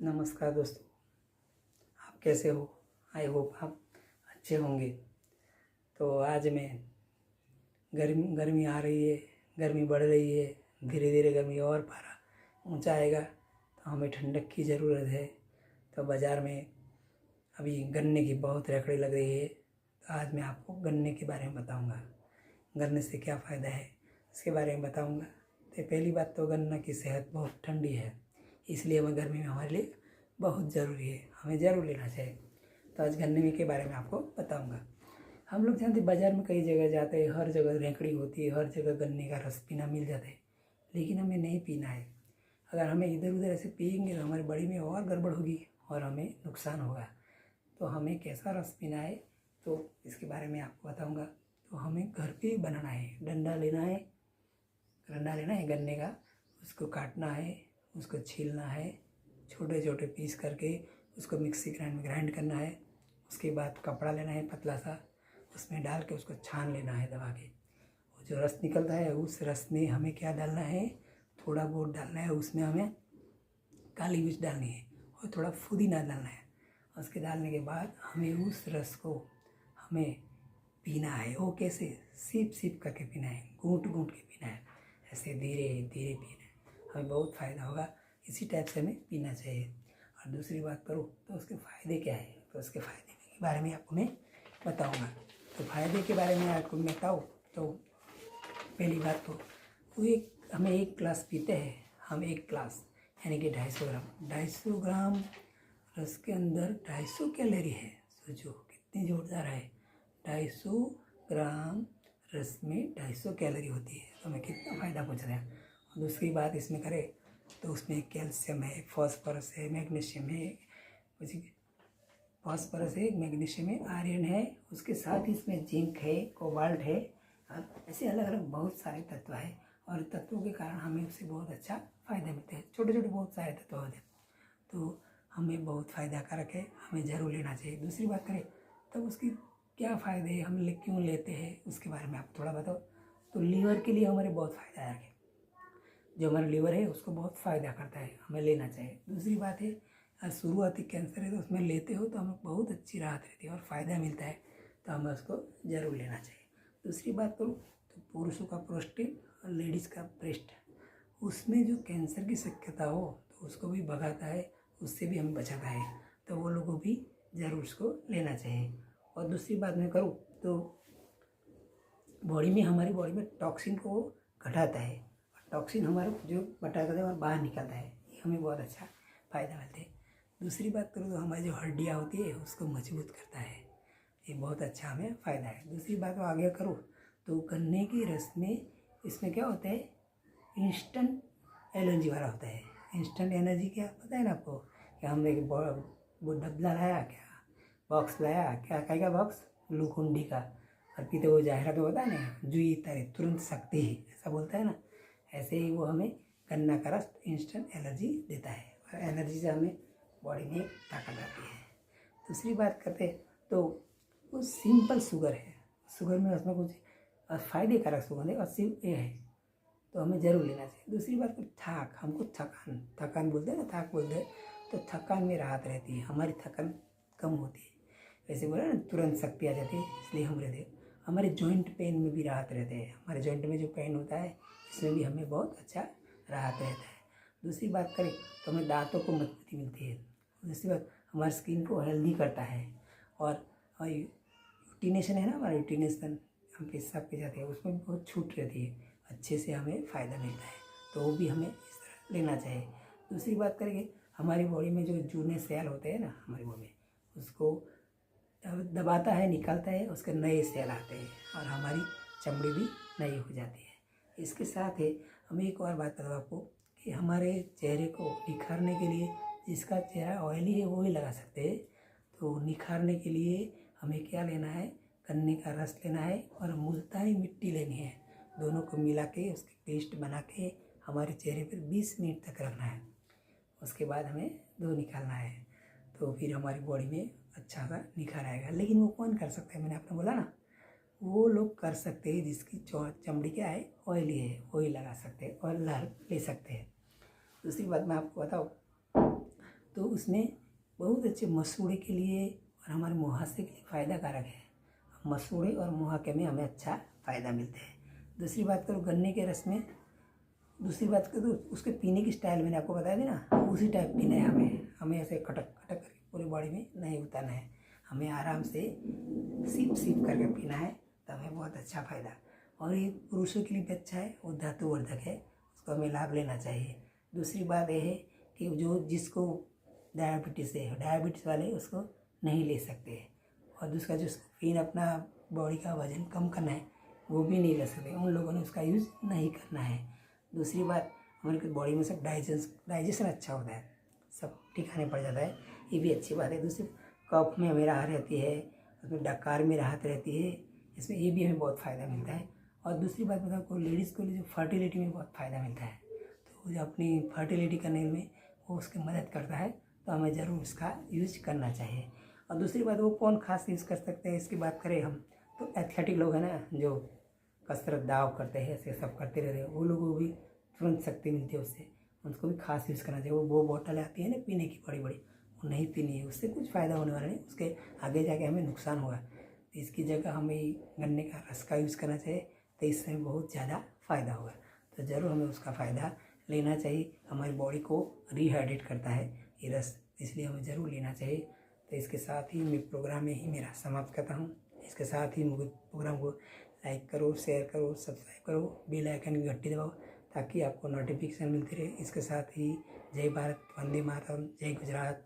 नमस्कार दोस्तों, आप कैसे हो? आई होप आप अच्छे होंगे। तो आज मैं गर्मी आ रही है, गर्मी बढ़ रही है, धीरे धीरे गर्मी और पारा ऊंचा आएगा तो हमें ठंडक की ज़रूरत है। तो बाज़ार में अभी गन्ने की बहुत रैकड़ी लग रही है। तो आज मैं आपको गन्ने के बारे में बताऊंगा, गन्ने से क्या फ़ायदा है इसके बारे में बताऊंगा। तो पहली बात तो गन्ना की सेहत बहुत ठंडी है, इसलिए हमें गर्मी में हमारे लिए बहुत ज़रूरी है, हमें ज़रूर लेना चाहिए। तो आज गन्ने के बारे में आपको बताऊंगा। हम लोग जानते बाज़ार में कई जगह जाते हैं, हर जगह रेंकड़ी होती है, हर जगह गन्ने का रस पीना मिल जाता है, लेकिन हमें नहीं पीना है। अगर हमें इधर उधर ऐसे पिएंगे तो हमारी बॉडी में और गड़बड़ होगी और हमें नुकसान होगा। तो हमें कैसा रस पीना है तो इसके बारे में आपको बताऊँगा। तो हमें घर पे बनाना है। डंडा लेना है गन्ने का, उसको काटना है, उसको छीलना है, छोटे छोटे पीस करके उसको मिक्सी ग्राइंड में ग्राइंड करना है। उसके बाद कपड़ा लेना है पतला सा, उसमें डाल के उसको छान लेना है दबा के। वो जो रस निकलता है उस रस में हमें क्या डालना है, थोड़ा बहुत डालना है, उसमें हमें काली मिर्च डालनी है और थोड़ा पुदीना डालना है। उसके डालने के बाद हमें उस रस को हमें पीना है। वो कैसे? सिप सिप करके पीना है, घूंट घूंट के पीना है, ऐसे धीरे धीरे पीना है। हमें बहुत फ़ायदा होगा, इसी टाइप से हमें पीना चाहिए। और दूसरी बात करूँ तो उसके फ़ायदे क्या है, तो उसके फ़ायदे के बारे में आपको मैं बताऊँगा। तो फ़ायदे के बारे में आपको मैं बताऊँ तो पहली बात तो हमें एक गिलास पीते हैं, हम एक गिलास यानी कि 250 ग्राम रस के अंदर 250 कैलोरी है। सोचो कितनी जोरदार है। 250 ग्राम रस में 250 कैलोरी होती है, तो हमें कितना फ़ायदा पहुँच रहा है। और दूसरी बात इसमें करें तो उसमें कैल्शियम है, फॉस्फोरस है, मैग्नीशियम है, फॉस्फोरस है, मैग्नीशियम है, आयरन है, उसके साथ ही इसमें जिंक है, कोबाल्ट है, ऐसे अलग अलग बहुत सारे तत्व है। और तत्वों के कारण हमें उससे बहुत अच्छा फ़ायदा मिलता है। छोटे छोटे बहुत सारे तत्व होते हैं, तो हमें बहुत फ़ायदा कारक है, हमें ज़रूर लेना चाहिए। दूसरी बात करें तब उसकी क्या फ़ायदे हैं, हम क्यों लेते हैं, उसके बारे में आपको थोड़ा बताओ। तो लीवर के लिए हमारे बहुत फ़ायदायक है, जो हमारा लीवर है उसको बहुत फ़ायदा करता है, हमें लेना चाहिए। दूसरी बात है शुरुआती कैंसर है तो उसमें लेते हो तो हमें बहुत अच्छी राहत रहती है और फ़ायदा मिलता है, तो हमें उसको ज़रूर लेना चाहिए। दूसरी बात करूँ तो पुरुषों का प्रोस्टेट और लेडीज़ का ब्रेस्ट, उसमें जो कैंसर की शक्यता हो तो उसको भी भगाता है, उससे भी हमें बचाता है, तो वो लोगों भी ज़रूर उसको लेना चाहिए। और दूसरी बात मैं करूँ तो हमारी बॉडी में टॉक्सिन को घटाता है, और टॉक्सिन हमारे जो बटा करते हैं और बाहर निकलता है, ये हमें बहुत अच्छा फ़ायदा मिलता है। दूसरी बात करूँ तो हमारी जो हड्डियाँ होती है उसको मजबूत करता है, ये बहुत अच्छा हमें फ़ायदा है। दूसरी बात आगे करूँ तो गन्ने की रस में इसमें क्या होता है, इंस्टेंट एनर्जी वाला होता है। इंस्टेंट एनर्जी क्या पता है ना आपको? कि हम एक वो डबला लाया, क्या बॉक्स लाया, क्या का बॉक्स, ग्लूकोन डी का, और पीते वो जाहिरात में होता है ना, जुई तरे तुरंत शक्ति, ऐसा बोलता है ना, ऐसे ही वो हमें गन्ना का रस इंस्टेंट एनर्जी देता है, और एनर्जी से हमें बॉडी में ताकत आती है। दूसरी बात करते तो वो सिंपल शुगर है, शुगर में उसमें कुछ फ़ायदे कारक शुगर है और सिर्फ ये है, तो हमें ज़रूर लेना चाहिए। दूसरी बात हमको थकान बोलते हैं ना, थकान बोलते हैं, तो थकान में राहत रहती है, हमारी थकान कम होती है। वैसे बोला ना तुरंत शक्ति आ जाती है, इसलिए हम रहते हैं। हमारे जॉइंट पेन में भी राहत रहते हैं, हमारे जॉइंट में जो पेन होता है इसमें भी हमें बहुत अच्छा राहत रहता है। दूसरी बात करें तो हमें दांतों को मजबूती मिलती है। दूसरी बात हमारी स्किन को हेल्दी करता है, और यूटिनेशन है ना, हमारा यूटिनेशन, हम पेशाब पे जाते हैं उसमें भी बहुत छूट रहती है, अच्छे से हमें फ़ायदा मिलता है, तो वो भी हमें इस तरह लेना चाहिए। दूसरी बात करेंगे हमारी बॉडी में जो जूने सेल होते हैं ना हमारी बॉडी में, उसको दबाता है, निकालता है, उसके नए सेल आते हैं और हमारी चमड़ी भी नई हो जाती है। इसके साथ ही हम एक और बात बताऊँ आपको कि हमारे चेहरे को निखारने के लिए, जिसका चेहरा ऑयली है वो ही लगा सकते हैं, तो निखारने के लिए हमें क्या लेना है, गन्ने का रस लेना है और मुल्तानी मिट्टी लेनी है, दोनों को मिला के उसकी पेस्ट बना के हमारे चेहरे पर 20 मिनट तक रखना है। उसके बाद हमें धो निकालना है, तो फिर हमारी बॉडी में अच्छा सा निखार आएगा। लेकिन वो कौन कर सकता है, मैंने आपने बोला ना, वो लोग कर सकते हैं जिसकी चमड़ी क्या है, ऑयली है, वही लगा सकते हैं और ले सकते हैं। दूसरी बात मैं आपको बताऊँ तो उसमें बहुत अच्छे मसूड़े के लिए और हमारे मुहासे के लिए फ़ायदा कारक है। मसूड़े और मुहाके में हमें अच्छा फ़ायदा मिलता है। दूसरी बात करो गन्ने के रस में, दूसरी बात करो तो उसके पीने की स्टाइल मैंने आपको बताया थी ना, उसी टाइप पीना है हमें ऐसे खटक खटक करके पूरी बॉडी में नहीं उतारना है। हमें आराम से सिप सिप करके पीना है, तो हमें बहुत अच्छा फ़ायदा। और ये पुरुषों के लिए भी अच्छा है, वो धातुवर्धक है, उसको हमें लाभ लेना चाहिए। दूसरी बात यह है कि जो जिसको डायबिटीज़ है, डायबिटीज़ वाले उसको नहीं ले सकते। और दूसरा जो फिर अपना बॉडी का वजन कम करना है वो भी नहीं ले सकते, उन लोगों ने उसका यूज़ नहीं करना है। दूसरी बात हमारे बॉडी में सब डाइजेशन अच्छा होता है, सब ठिकाने पड़ जाता है, ये भी अच्छी बात है। दूसरी कफ में हमें राहत रहती है, उसमें डकार में राहत रहती है, इसमें ये भी हमें बहुत फ़ायदा मिलता है। और दूसरी बात बताओ को लेडीज़ को लिए जो फर्टिलिटी में बहुत फ़ायदा मिलता है, तो जो अपनी फर्टिलिटी करने में वो उसकी मदद करता है, तो हमें ज़रूर इसका यूज करना चाहिए। और दूसरी बात वो कौन खास यूज़ कर सकते हैं इसकी बात करें हम, तो एथलेटिक लोग हैं ना, जो कसरत दाव करते हैं, ऐसे सब करते रहते हैं, वो लोगों को भी तुरंत शक्ति मिलती है उससे, उनको भी खास यूज़ करना चाहिए। वो बोतल आती है ना पीने की बड़ी बड़ी, वो नहीं पीनी है, उससे कुछ फ़ायदा होने वाला नहीं, उसके आगे जाके हमें नुकसान होगा। तो इसकी जगह हमें गन्ने का रस का यूज़ करना चाहिए, तो इससे बहुत ज़्यादा फ़ायदा होगा। तो ज़रूर हमें उसका फ़ायदा लेना चाहिए। हमारी बॉडी को रिहाइड्रेट करता है ये रस, इसलिए हमें ज़रूर लेना चाहिए। तो इसके साथ ही मैं प्रोग्राम में ही मेरा समाप्त करता हूँ। इसके साथ ही मुझे प्रोग्राम को लाइक करो, शेयर करो, सब्सक्राइब करो, बेल आइकन की घंटी दबाओ, ताकि आपको नोटिफिकेशन मिलती रहे। इसके साथ ही जय भारत, वंदे मातरम, जय गुजरात।